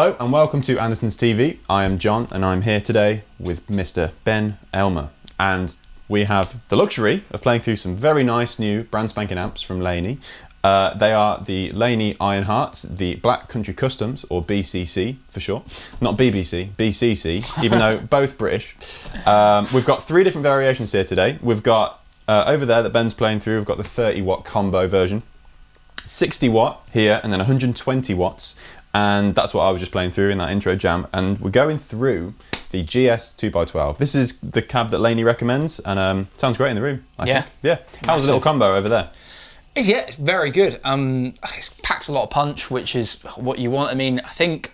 Hello and welcome to Andertons TV. I am John and I'm here today with Mr. Ben Elmer, and we have the luxury of playing through some very nice new brand spanking amps from Laney. They are the Laney Ironhearts, the Black Country Customs, or BCC for short. Not BBC, BCC, even though both British. We've got three different variations here today. We've got over there that Ben's playing through, we've got the 30 watt combo version, 60 watt here, and then 120 watts. And that's what I was just playing through in that intro jam. And we're going through the GS 2x12. This is the cab that Laney recommends, and sounds great in the room, I think. Yeah. How's the little combo over there? Yeah, it's very good. It packs a lot of punch, which is what you want. I mean, I think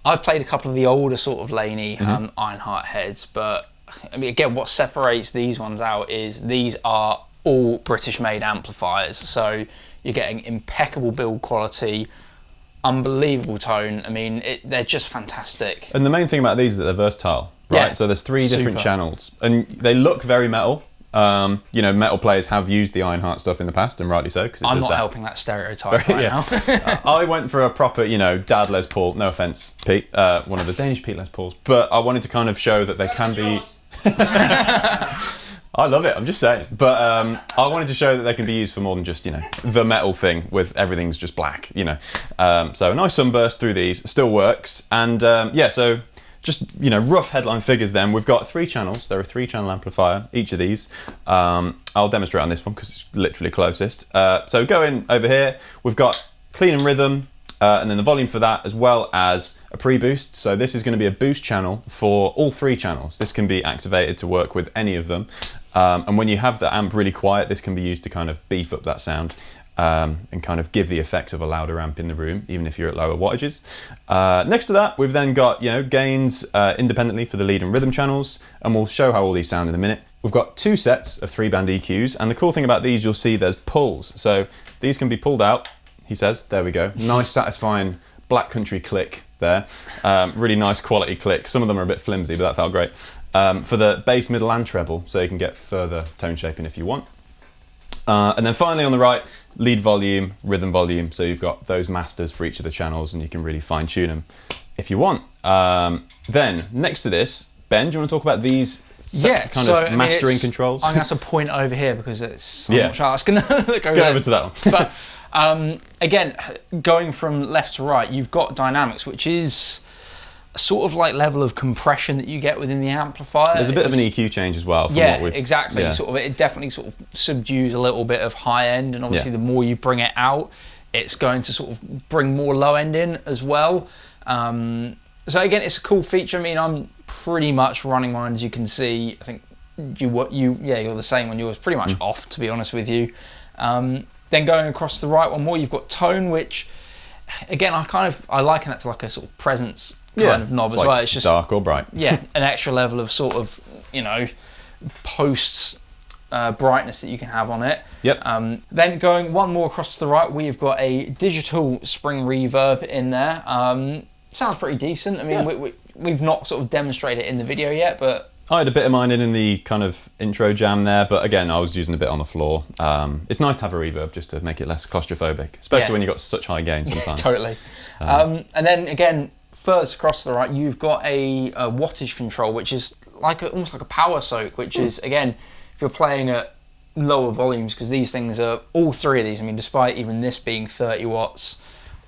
I've played a couple of the older sort of Laney Ironheart heads, but I mean, again, what separates these ones out is these are all British-made amplifiers. So you're getting impeccable build quality, unbelievable tone. I mean, they're just fantastic. And the main thing about these is that they're versatile, right? Yeah, so there's three different channels, and they look very metal. You know, metal players have used the Ironheart stuff in the past, and rightly so. Because I'm not helping that stereotype now. I went for a proper, you know, dad Les Paul. No offense, Pete, one of the Danish Pete Les Pauls, but I wanted to kind of show that they can be. I love it, I'm just saying. But I wanted to show that they can be used for more than just, you know, the metal thing with everything's just black, you know. So a nice sunburst through these, still works. And yeah, so just, you know, rough headline figures then. We've got three channels. They're a 3-channel amplifier, each of these. I'll demonstrate on this one because it's literally closest. So going over here, we've got clean and rhythm, and then the volume for that, as well as a pre-boost. So this is going to be a boost channel for all three channels. This can be activated to work with any of them. And when you have the amp really quiet, this can be used to kind of beef up that sound and kind of give the effects of a louder amp in the room, even if you're at lower wattages. Next to that, we've then got, you know, gains independently for the lead and rhythm channels, and we'll show how all these sound in a minute. We've got two sets of 3-band EQs, and the cool thing about these, you'll see there's pulls. So these can be pulled out, he says. There we go. Nice, satisfying Black Country click there. Really nice quality click. Some of them are a bit flimsy, but that felt great. For the bass, middle and treble, so you can get further tone shaping if you want. And then finally on the right, lead volume, rhythm volume, so you've got those masters for each of the channels and you can really fine tune them if you want. Then next to this, Ben, do you want to talk about these mastering controls? I'm going to have to point over here because it's much art. Go over to that one. But again, going from left to right, you've got dynamics, which is a sort of like level of compression that you get within the amplifier. There's a bit of an EQ change as well. Exactly. Yeah. Sort of, it definitely sort of subdues a little bit of high end, and obviously the more you bring it out, it's going to sort of bring more low end in as well. So again, it's a cool feature. I mean, I'm pretty much running mine, as you can see. I think you're the same on yours, pretty much off, to be honest with you. Then going across the right one more, you've got tone, which again, I liken it to like a sort of presence kind of knob as well. It's just dark or bright. Yeah, an extra level of sort of, you know, post brightness that you can have on it. Yep. Then going one more across to the right, we've got a digital spring reverb in there. Sounds pretty decent. I mean, we've not sort of demonstrated it in the video yet, but I had a bit of mine in the kind of intro jam there, but again, I was using a bit on the floor. It's nice to have a reverb just to make it less claustrophobic, especially when you've got such high gain sometimes. Totally. And then again, further across to the right, you've got a wattage control, which is like almost like a power soak, which is, again, if you're playing at lower volumes, because these things are, all three of these, I mean, despite even this being 30 watts,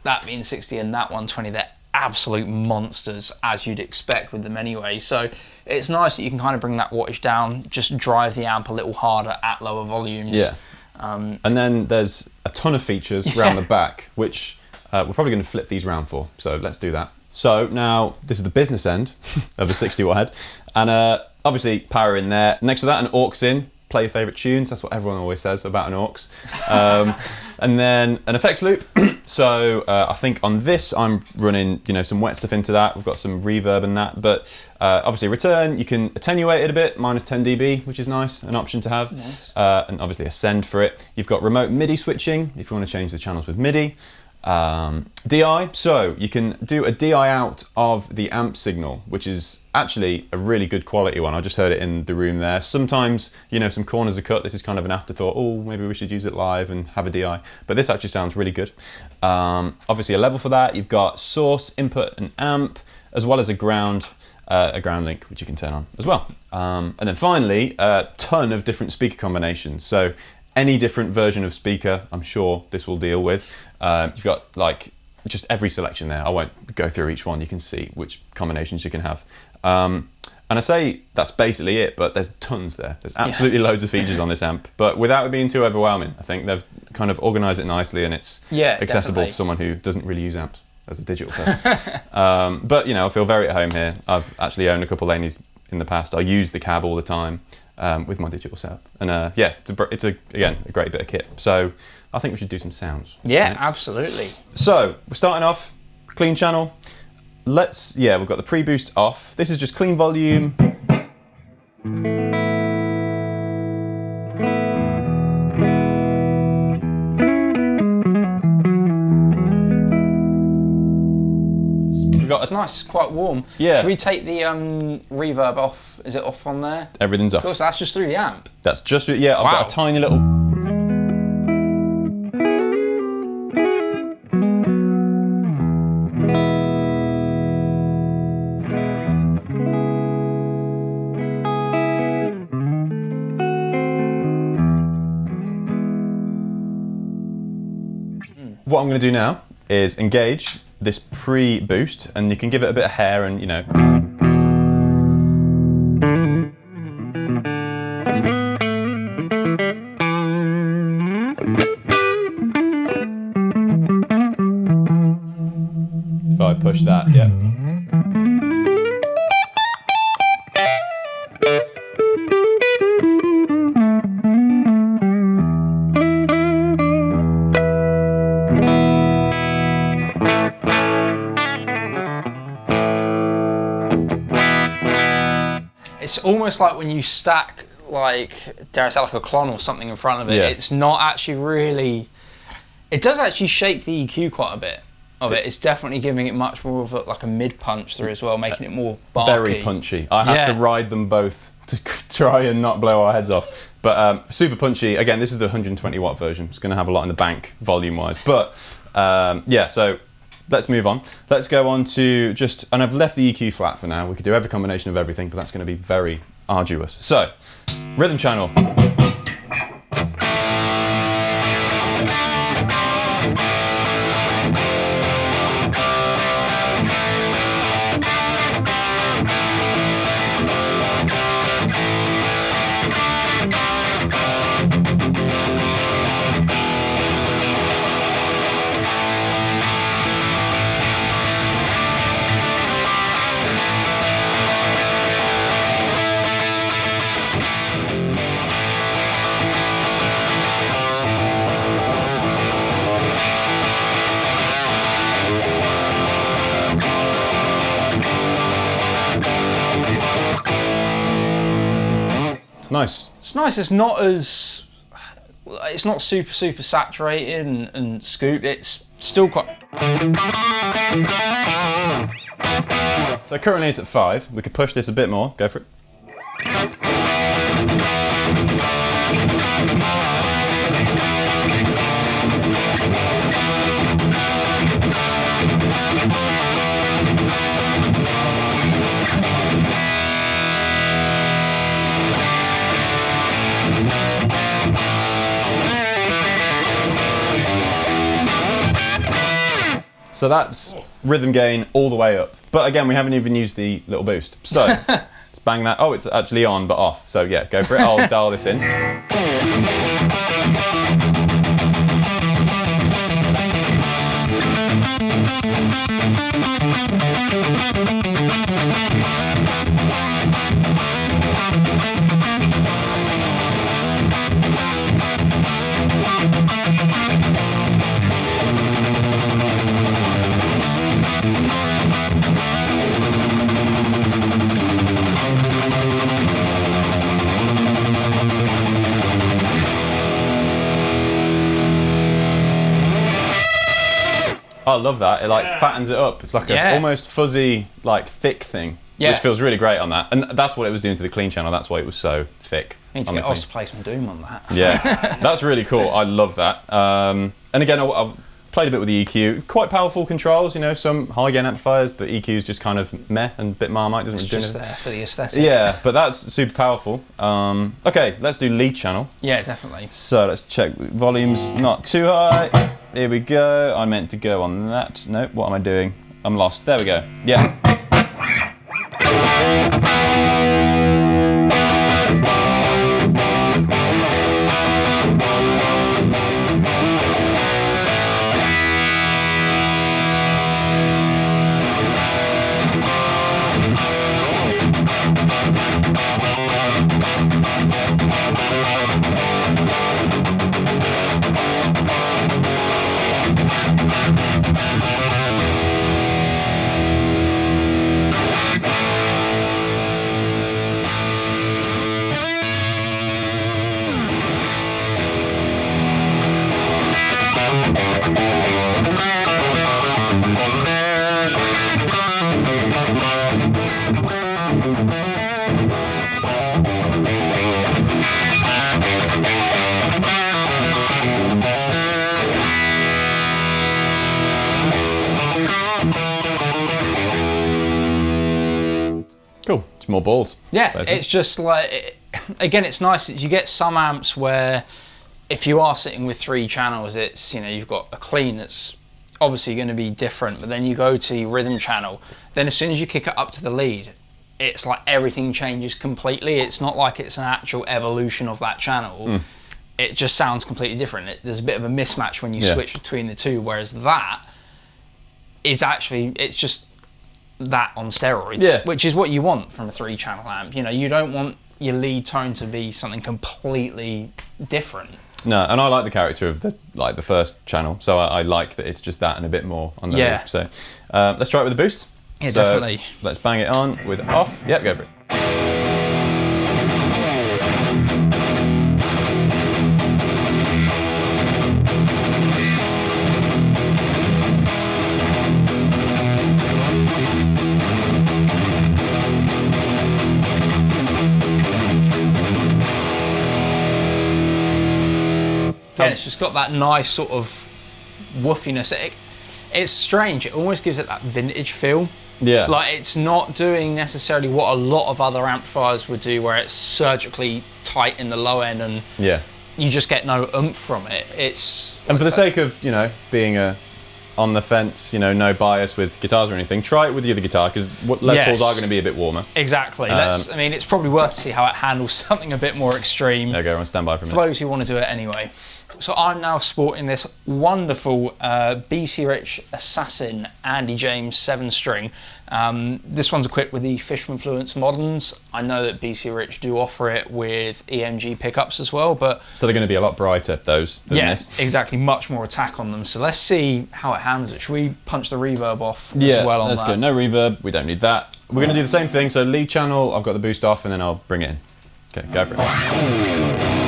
that being 60 and that 120, they're absolute monsters, as you'd expect with them anyway. So it's nice that you can kind of bring that wattage down, just drive the amp a little harder at lower volumes. Yeah. And then there's a ton of features around the back, which we're probably going to flip these round for. So let's do that. So now this is the business end of the 60 watt head, and obviously power in there. Next to that, an aux in. Play your favourite tunes. That's what everyone always says about an aux. And then an effects loop. So I think on this I'm running, you know, some wet stuff into that. We've got some reverb and that, but obviously return, you can attenuate it a bit, minus 10 dB, which is nice, an option to have. Nice. And obviously a send for it. You've got remote MIDI switching if you want to change the channels with MIDI. DI, so you can do a DI out of the amp signal, which is actually a really good quality one. I just heard it in the room there. Sometimes, you know, some corners are cut. This is kind of an afterthought. Oh, maybe we should use it live and have a DI. But this actually sounds really good. Obviously a level for that. You've got source, input and amp, as well as a ground link, which you can turn on as well. And then finally, a ton of different speaker combinations. So any different version of speaker, I'm sure this will deal with. You've got like just every selection there. I won't go through each one. You can see which combinations you can have. And I say that's basically it, but there's tons there. There's absolutely loads of features on this amp, but without it being too overwhelming. I think they've kind of organised it nicely, and it's accessible definitely for someone who doesn't really use amps as a digital person. But you know, I feel very at home here. I've actually owned a couple Laneys in the past. I use the cab all the time with my digital setup, and yeah, it's again a great bit of kit. So I think we should do some sounds. Yeah, next. Absolutely. So we're starting off clean channel. We've got the pre-boost off. This is just clean volume. It's nice, it's quite warm. Yeah. Should we take the reverb off? Is it off on there? Everything's off. Of course, that's just through the amp. That's just, yeah, I've got a tiny little... What I'm going to do now is engage this pre-boost, and you can give it a bit of hair and, you know. If I push that, yeah. It's almost like when you stack, like, dare I say, like a clon or something in front of it. Yeah. It's not actually really. It does actually shake the EQ quite a bit of it. It's definitely giving it much more of a mid punch through as well, making it more barky. Very punchy. I had to ride them both to try and not blow our heads off. But super punchy. Again, this is the 120 watt version. It's going to have a lot in the bank volume wise. But yeah, so let's move on. Let's go on to just, and I've left the EQ flat for now. We could do every combination of everything, but that's going to be very arduous. So, rhythm channel. Nice. It's nice. It's not as. It's not super saturated and scooped. It's still quite. So currently it's at 5. We could push this a bit more. Go for it. So that's rhythm gain all the way up. But again, we haven't even used the little boost. So let's bang that. Oh, it's actually on, but off. So yeah, go for it. I'll dial this in. I love that. It like fattens it up. It's like a almost fuzzy, like thick thing, which feels really great on that. And that's what it was doing to the clean channel. That's why it was so thick. Need to get Oz to play some Doom on that. Yeah, that's really cool. I love that. And again, I've played a bit with the EQ. Quite powerful controls, you know, some high gain amplifiers. The EQ is just kind of meh and a bit Marmite. Doesn't It's really do just anything. there for the aesthetic. Yeah, but that's super powerful. Okay, let's do lead channel. Yeah, definitely. So let's check volumes not too high. Here we go. I meant to go on that. Nope, what am I doing? I'm lost. There we go. Yeah. Cool. It's more balls. Yeah, basically. it's just like, again, it's nice that you get some amps where if you are sitting with 3 channels, it's, you know, you've got a clean that's obviously going to be different, but then you go to your rhythm channel, then as soon as you kick it up to the lead, it's like everything changes completely. It's not like it's an actual evolution of that channel. It just sounds completely different. There's a bit of a mismatch when you switch between the two, whereas that is actually, it's just that on steroids, which is what you want from a 3-channel amp. You know, you don't want your lead tone to be something completely different. No, and I like the character of the first channel, so I like that it's just that and a bit more on the loop. So let's try it with a boost. Yeah, definitely. Let's bang it on with off. Yep, go for it. Yeah, it's just got that nice sort of woofiness. It's strange. It almost gives it that vintage feel. Yeah. Like, it's not doing necessarily what a lot of other amplifiers would do, where it's surgically tight in the low end and you just get no oomph from it. And for the sake of, you know, being on the fence, you know, no bias with guitars or anything, try it with the other guitar, because Les Pauls are going to be a bit warmer. Exactly. I mean, it's probably worth to see how it handles something a bit more extreme. There you go, on standby for a minute. For those who want to do it anyway. So I'm now sporting this wonderful BC Rich Assassin Andy James 7-string. This one's equipped with the Fishman Fluence Moderns. I know that BC Rich do offer it with EMG pickups as well, but so they're going to be a lot brighter, those, than this. Yeah, exactly. Much more attack on them. So let's see how it handles it. Should we punch the reverb off as well on that? Yeah, let's go. No reverb. We don't need that. We're going to do the same thing. So lead channel, I've got the boost off, and then I'll bring it in. Okay, go for it.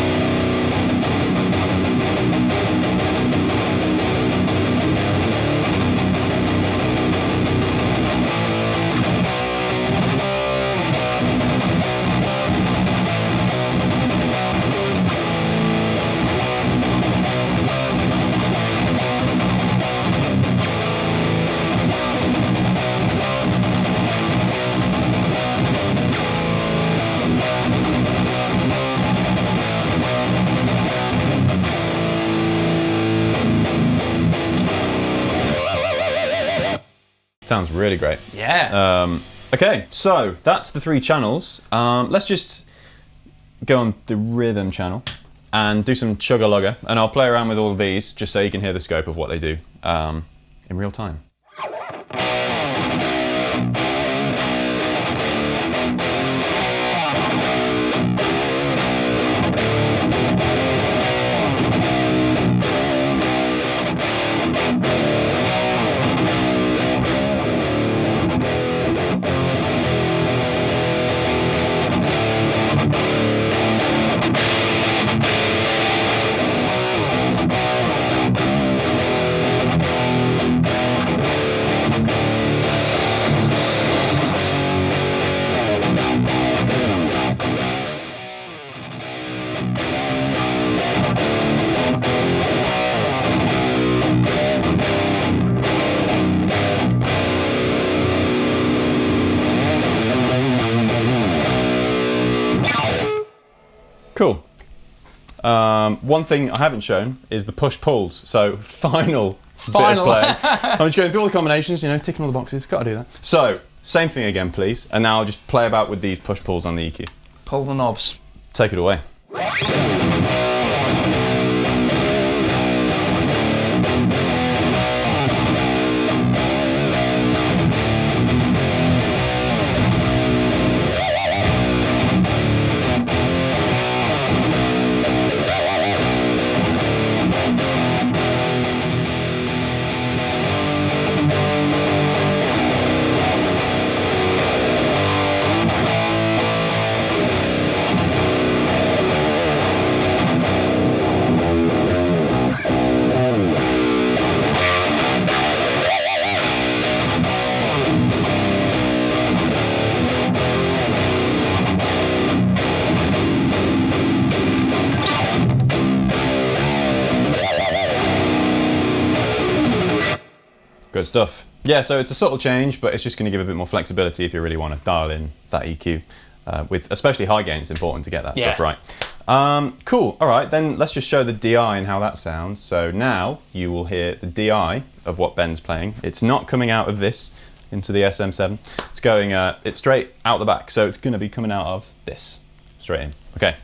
Sounds really great. Yeah. Okay, so that's the 3 channels. Let's just go on the rhythm channel and do some chugga-lugga, and I'll play around with all of these just so you can hear the scope of what they do in real time. Cool. One thing I haven't shown is the push-pulls. So final. Bit of play. I'm just going through all the combinations, you know, ticking all the boxes. Got to do that. So, same thing again, please. And now I'll just play about with these push-pulls on the EQ. Pull the knobs. Take it away. Good stuff. Yeah, so it's a subtle change, but it's just going to give a bit more flexibility if you really want to dial in that EQ. With especially high gain, it's important to get that stuff right. Cool. All right, then let's just show the DI and how that sounds. So now you will hear the DI of what Ben's playing. It's not coming out of this into the SM7. It's going, it's straight out the back. So it's going to be coming out of this, straight in. Okay.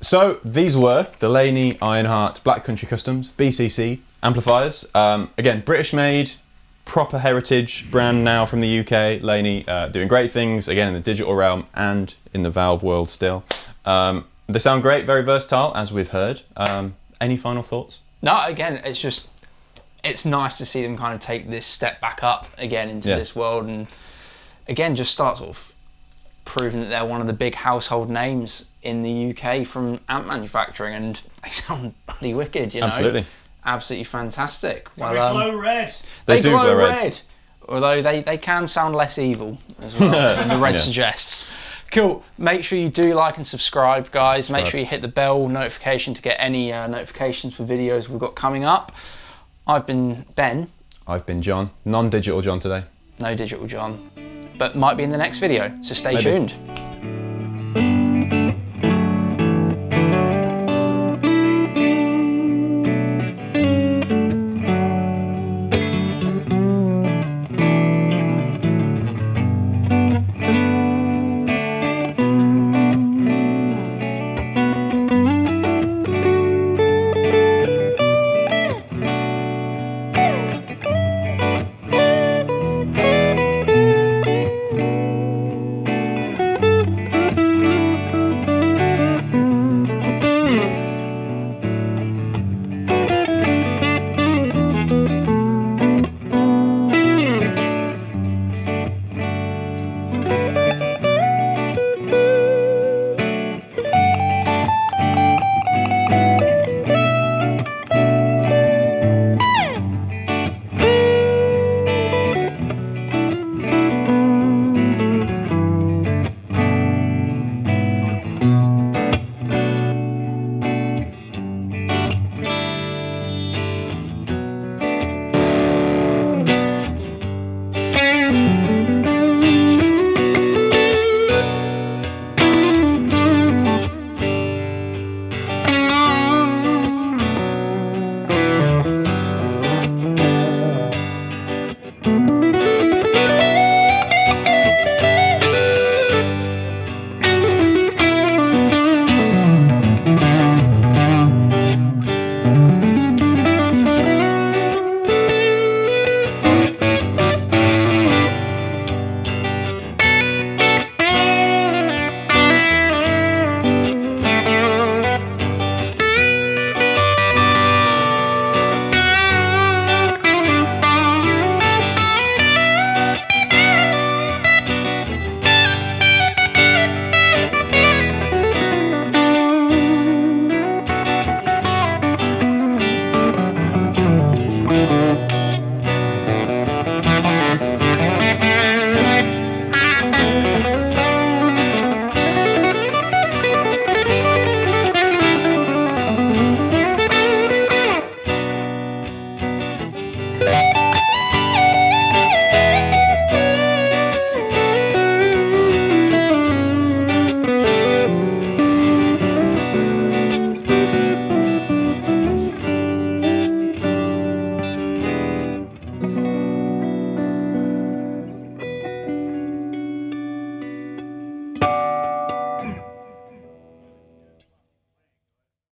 So these were the Laney Ironheart Black Country Customs BCC amplifiers. Again, British made, proper heritage brand now from the UK. Laney doing great things, again, in the digital realm and in the valve world still. They sound great, very versatile, as we've heard. Any final thoughts? No, again, it's nice to see them kind of take this step back up again into this world, and again, just start sort of proving that they're one of the big household names in the UK from amp manufacturing, and they sound bloody wicked, you know? Absolutely. Absolutely fantastic. They glow red. They do glow glow red. Although they can sound less evil as well than the red suggests. Cool. Make sure you do like and subscribe, guys. Make sure you hit the bell notification to get any notifications for videos we've got coming up. I've been Ben. I've been John. Non-digital John today. No digital John. But might be in the next video, so stay tuned.